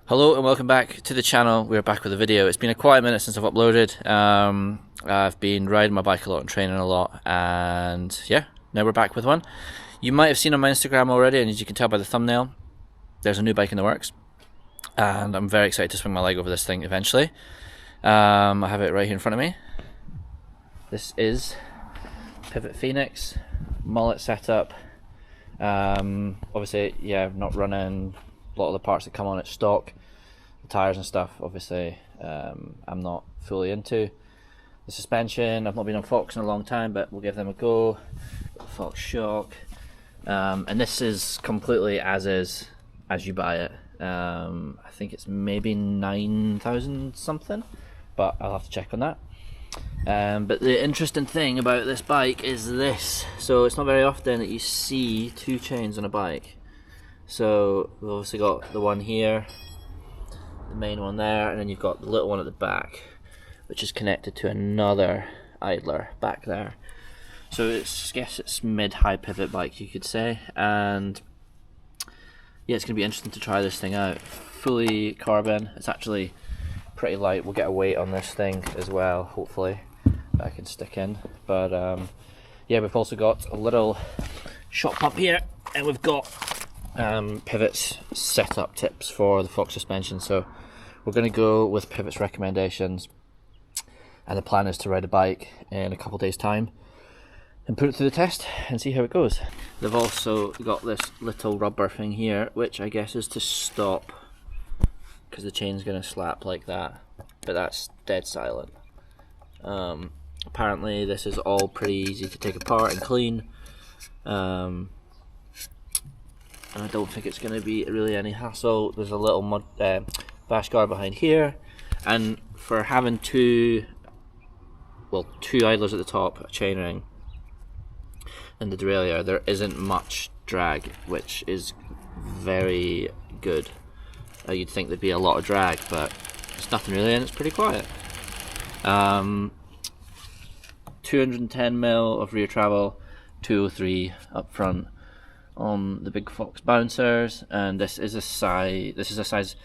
Hello and welcome back to the channel. We're back with a video. It's been a quiet minute since I've uploaded. I've been riding my bike a lot and training a lot, and yeah, now we're back with one. You might have seen on my Instagram already, and as you can tell by the thumbnail, there's a new bike in the works, and I'm very excited to swing my leg over this thing eventually. I have it right here in front of me. This is Pivot Phoenix mullet setup. Obviously, yeah, not running a lot of the parts that come on it stock, the tyres and stuff. Obviously, I'm not fully into the suspension. I've not been on Fox in a long time, but we'll give them a go. Fox shock, and this is completely as is as you buy it. I think it's maybe 9,000 something, but I'll have to check on that. But the interesting thing about this bike is this. So it's not very often that you see two chains on a bike. So we've obviously got the one here, the main one there, and then you've got the little one at the back, which is connected to another idler back there. So I guess it's mid-high pivot bike, you could say. And yeah, it's going to be interesting to try this thing out. Fully carbon. It's actually pretty light. We'll get a weight on this thing as well, hopefully, that I can stick in. But yeah, we've also got a little shock pump here, and we've got Pivot's setup tips for the Fox suspension. So we're going to go with Pivot's recommendations, and the plan is to ride a bike in a couple days time and put it through the test and see how it goes. They've also got this little rubber thing here, which I guess is to stop, because the chain's going to slap like that, but that's dead silent. Apparently this is all pretty easy to take apart and clean, and I don't think it's going to be really any hassle. There's a little bash guard behind here, and for having two idlers at the top, a chainring, and the derailleur, there isn't much drag, which is very good. You'd think there'd be a lot of drag, but it's nothing really, and it's pretty quiet. 210mm of rear travel, 203 up front on the big Fox bouncers, and this is a size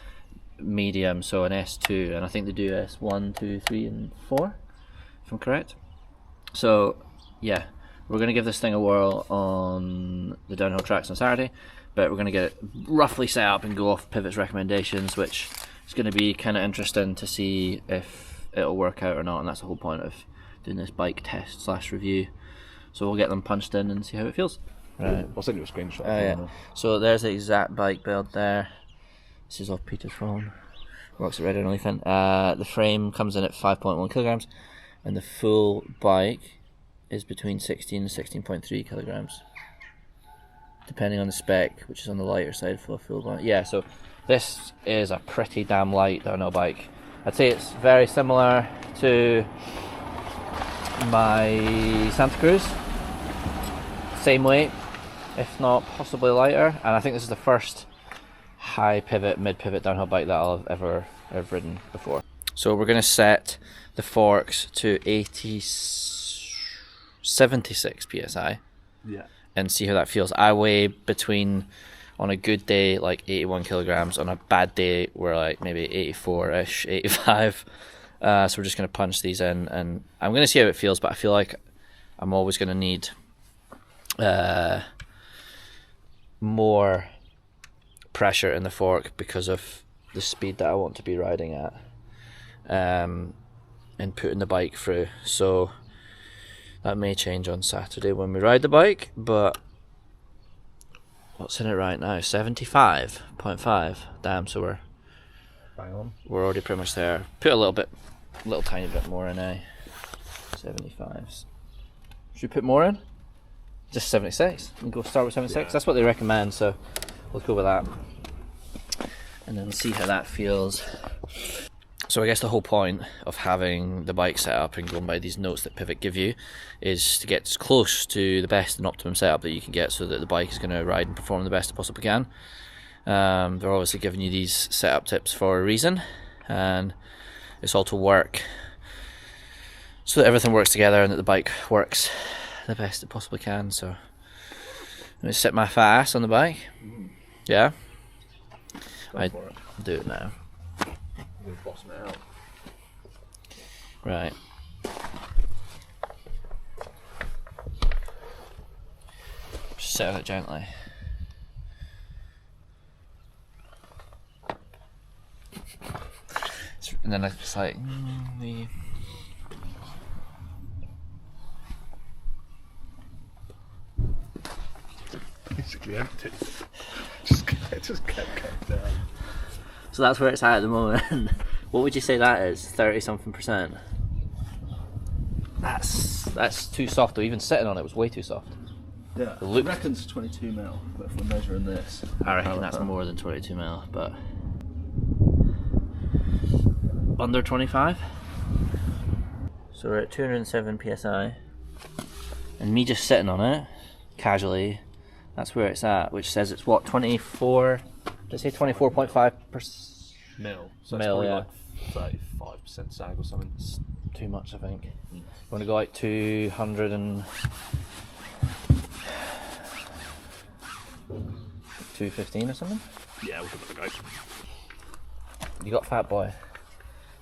medium, so an S2, and I think they do S1, 2, 3, and 4, if I'm correct. So yeah, we're going to give this thing a whirl on the downhill tracks on Saturday, but we're going to get it roughly set up and go off Pivot's recommendations, which is going to be kind of interesting to see if it'll work out or not, and that's the whole point of doing this bike test / review. So we'll get them punched in and see how it feels. Right. I'll send you a screenshot. Yeah. So there's the exact bike build there. This is off Peter's phone. Works at Red and Elephant. The frame comes in at 5.1 kilograms, and the full bike is between 16 and 16.3 kilograms, depending on the spec, which is on the lighter side for a full bike. Yeah, so this is a pretty damn light downhill bike. I'd say it's very similar to my Santa Cruz. Same weight, if not possibly lighter, and I think this is the first high pivot, mid pivot downhill bike that I'll have ever ridden before. So we're going to set the forks to 76 psi, Yeah, and see how that feels. I weigh between, on a good day, like 81 kilograms. On a bad day, we're like maybe 84-ish, 85. So we're just going to punch these in, and I'm going to see how it feels, but I feel like I'm always going to need more pressure in the fork because of the speed that I want to be riding at, and putting the bike through. So that may change on Saturday when we ride the bike, but what's in it right now? 75.5. Damn, so bang on. we're already pretty much there. Put a little tiny bit more in, 75s. Should we put more in? Just 76. And go start with 76. Yeah. That's what they recommend, so we'll go with that. And then see how that feels. So I guess the whole point of having the bike set up and going by these notes that Pivot give you is to get as close to the best and optimum setup that you can get, so that the bike is going to ride and perform the best it possibly can. They're obviously giving you these setup tips for a reason, and it's all to work so that everything works together and that the bike works the best it possibly can. So let me sit my fat ass on the bike. Yeah, I Do it now. I'm going to bottom it out. Right. Just set it gently. And then it's like the. Basically empty. just kept down. So that's where it's at the moment. What would you say that is? 30-something%. That's too soft though. Even sitting on it was way too soft. Yeah, I reckon it's 22 mil, but if we're measuring this, I reckon that's more than 22 mil, but under 25. So we're at 207 psi, and me just sitting on it casually. That's where it's at, which says it's what 24. Did I say 24.5% mil? So mil, it's yeah. Like 35% sag or something. It's too much, I think. You want to go like 200 and 215 or something? Yeah, we'll give it a go. You got Fat Boy,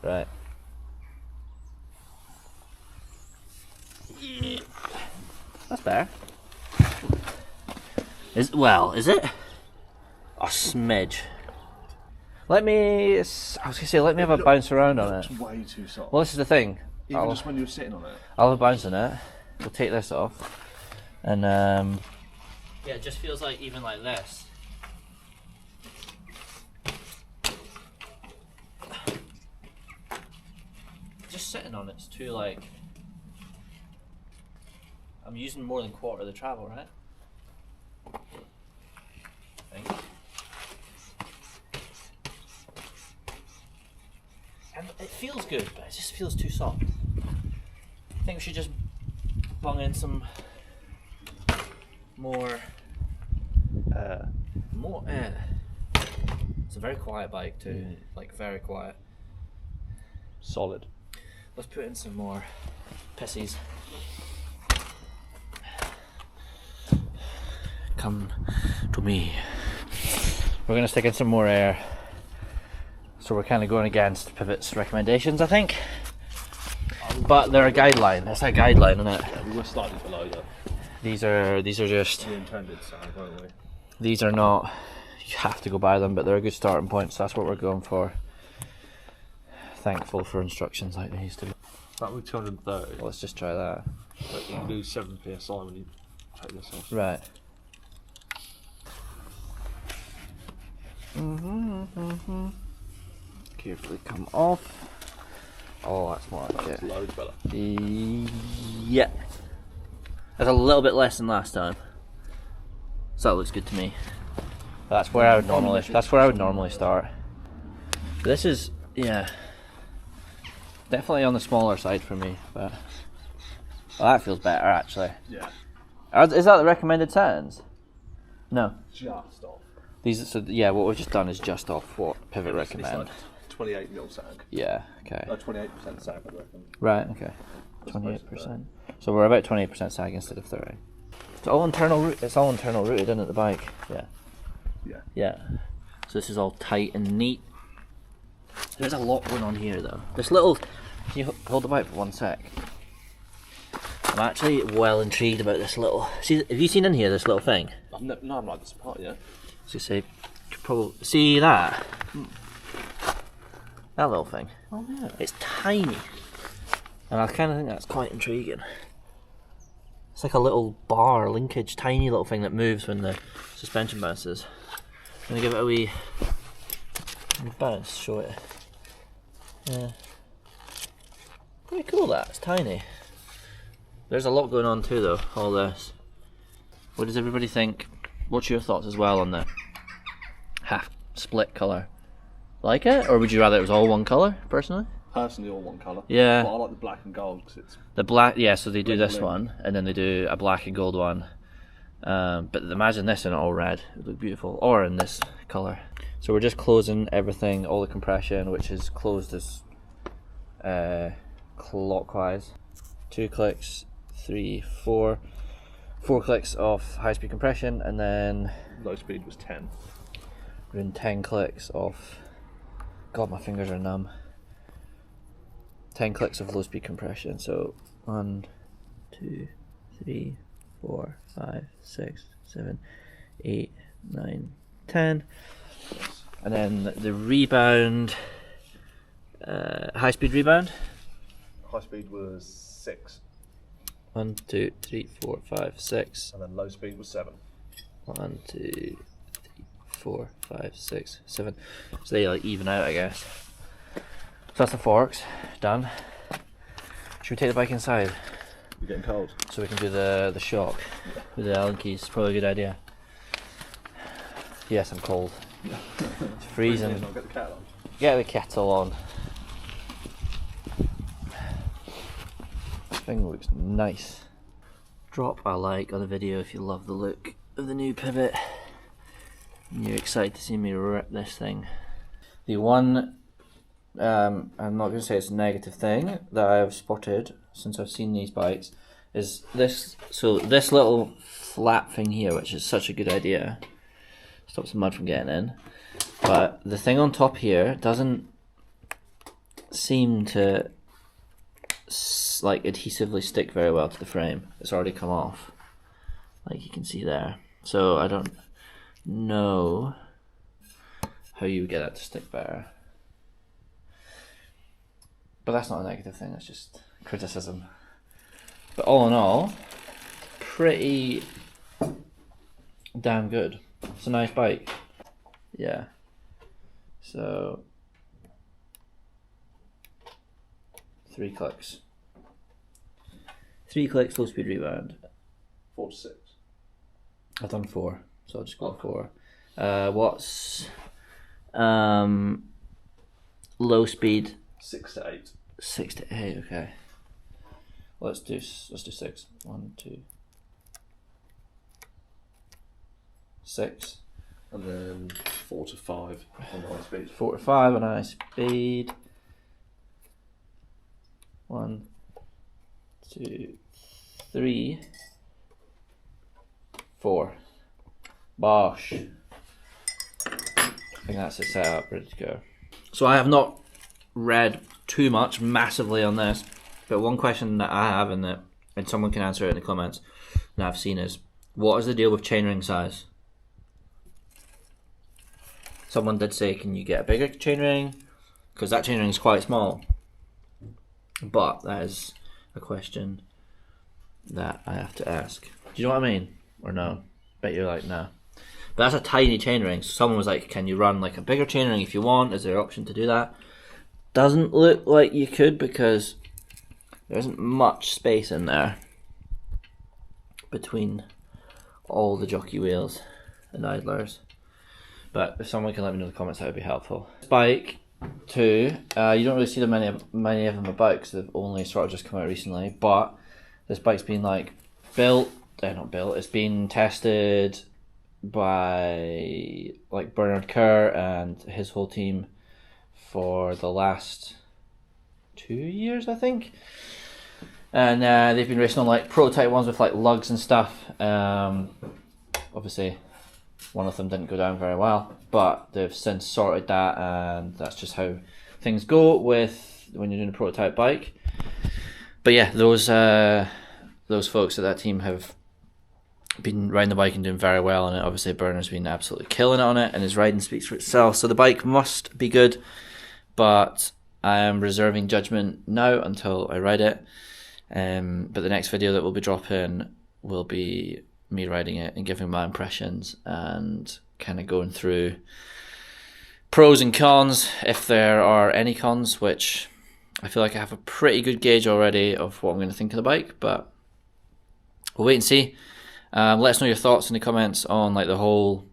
right? That's better. Is it? A smidge. Let me have a bounce around on it. It's way too soft. Well, this is the thing. Even just when you were sitting on it. I'll have a bounce on it. We'll take this off, and yeah, it just feels like even like this. Just sitting on it's too like. I'm using more than quarter of the travel, right? I think. And it feels good, but it just feels too soft. I think we should just bung in some more. It's a very quiet bike too, like very quiet. Solid. Let's put in some more pissies. Come to me. We're going to stick in some more air. So we're kind of going against Pivot's recommendations, I think. But they're a guideline. It's a guideline, isn't it? Yeah, we were slightly below that. These are just. We intended sag, weren't we? These are not. You have to go buy them, but they're a good starting point. So that's what we're going for. Thankful for instructions like these to be. That was 230. Well, let's just try that. But you can do 7 psi when you take this off. Right. Carefully come off. Oh, that's more like it. Loads better. Yeah. That's a little bit less than last time. So that looks good to me. That's where I would normally start. This is, yeah, definitely on the smaller side for me, but well, that feels better actually. Yeah. Is that the recommended settings? No. Just off. These, so yeah, what we've just done is just off what Pivot recommend. It's like 28 mil sag. Yeah. Okay. 28% sag, I reckon. Right. Okay. 28%. So we're about 28% sag instead of 30. It's all internal. It's all internal rooted, isn't it? The bike. Yeah. Yeah. Yeah. So this is all tight and neat. There's a lot going on here, though. This little. Can you hold the bike for 1 sec? I'm actually well intrigued about this little. See, have you seen in here this little thing? No, I'm not this part yet. So you say, you could probably see that. That little thing. Oh yeah. It's tiny, and I kind of think that's quite intriguing. It's like a little bar linkage, tiny little thing that moves when the suspension bounces. I'm gonna give it a wee bounce, show it. Yeah. Pretty cool that, it's tiny. There's a lot going on too though, all this. What does everybody think? What's your thoughts as well on the half split colour? Like it? Or would you rather it was all one colour, personally? Personally, all one colour. Yeah. But I like the black and gold because it's. The black, yeah, so they do this Bling. one, and then they do a black and gold one. But imagine this in all red, it would look beautiful. Or in this colour. So we're just closing everything, all the compression, which is closed as clockwise. 2 clicks, 3, 4. 4 clicks off high speed compression, and then Low speed was 10. we're doing 10 clicks off God, my fingers are numb. 10 clicks of low speed compression. So 1, 2, 3, 4, 5, 6, 7, 8, 9, 10. And then the rebound, high speed rebound. High speed was 6. 1, 2, 3, 4, 5, 6. And then low speed was 7. 1, 2, 3, 4, 5, 6, 7. So they like even out, I guess. So that's the forks done. Should we take the bike inside You're getting cold. so we can do the shock with the Allen keys? Probably a good idea. Yes, I'm cold. It's freezing. I'll get the kettle on. Get the kettle on. This thing looks nice. Drop a like on the video if you love the look of the new pivot and you're excited to see me rip this thing. The one, I'm not going to say it's a negative thing that I have spotted since I've seen these bikes is this. So this little flap thing here, which is such a good idea, stops the mud from getting in. But the thing on top here doesn't seem to like adhesively stick very well to the frame. It's already come off, like you can see there. So I don't know how you would get that to stick better. But that's not a negative thing, that's just criticism. But all in all, pretty damn good. It's a nice bike. Yeah. So 3 clicks. 3 clicks, low speed rebound. 4 to 6. I've done 4, so I'll just go with 4. What's low speed? 6 to 8. 6 to 8. Okay. Let's do 6. 1, 2, 6. And then 4 to 5 on the high speed. 4 to 5 on high speed. 1, 2, 3, 4. Bosh. I think that's it set up, ready to go. So I have not read too much massively on this, but one question that I have and someone can answer it in the comments that I've seen is, what is the deal with chainring size? Someone did say, can you get a bigger chainring? Because that chainring is quite small. But that is a question that I have to ask. Do you know what I mean? Or no? Bet you're like, no. But that's a tiny chainring. So someone was like, can you run like a bigger chainring if you want? Is there an option to do that? Doesn't look like you could because there isn't much space in there between all the jockey wheels and idlers. But if someone can let me know in the comments, that would be helpful. This bike too, you don't really see many of them about because they've only sort of just come out recently. But this bike's been like not built. It's been tested by like Bernard Kerr and his whole team for the last 2 years, I think. And they've been racing on like prototype ones with like lugs and stuff. Obviously, one of them didn't go down very well, but they've since sorted that, and that's just how things go with when you're doing a prototype bike. But yeah, those folks at that team have been riding the bike and doing very well on it. Obviously, Bernard's been absolutely killing it on it, and his riding speaks for itself. So the bike must be good, but I am reserving judgment now until I ride it. But the next video that we'll be dropping will be me riding it and giving my impressions and kind of going through pros and cons, if there are any cons, which I feel like I have a pretty good gauge already of what I'm going to think of the bike, but we'll wait and see. Let us know your thoughts in the comments on like the whole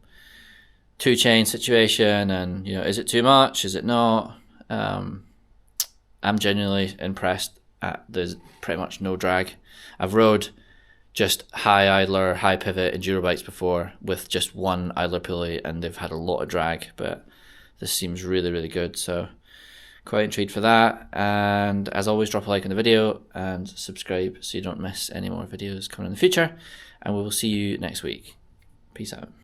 2-chain situation, and you know, is it too much, is it not? I'm genuinely impressed at there's pretty much no drag. I've rode just high idler, high pivot enduro bikes before with just one idler pulley, and they've had a lot of drag, but this seems really, really good. So quite intrigued for that. And as always, drop a like on the video and subscribe so you don't miss any more videos coming in the future. And we will see you next week. Peace out.